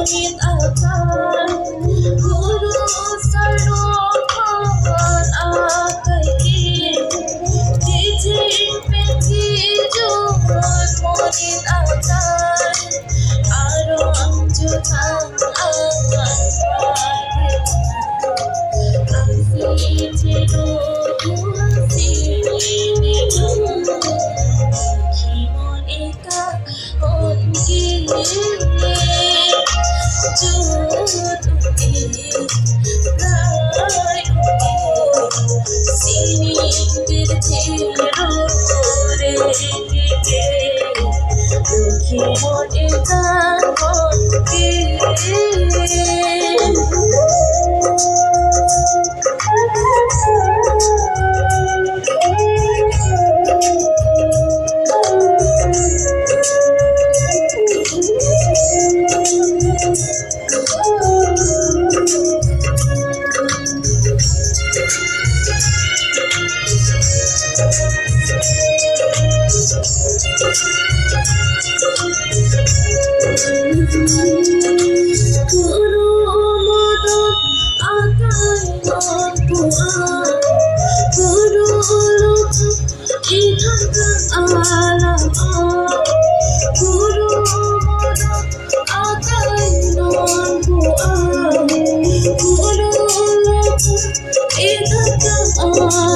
ngunit akan guru saruhan akai dijing pengi jumut ngunit akan aro anjutan akan asli jedo sini kimon eka ongi sini dirtiro kimon eka ongi guru modot akai non puan guru lupa ikan alam guru modot akai non puan guru lupa ikan alam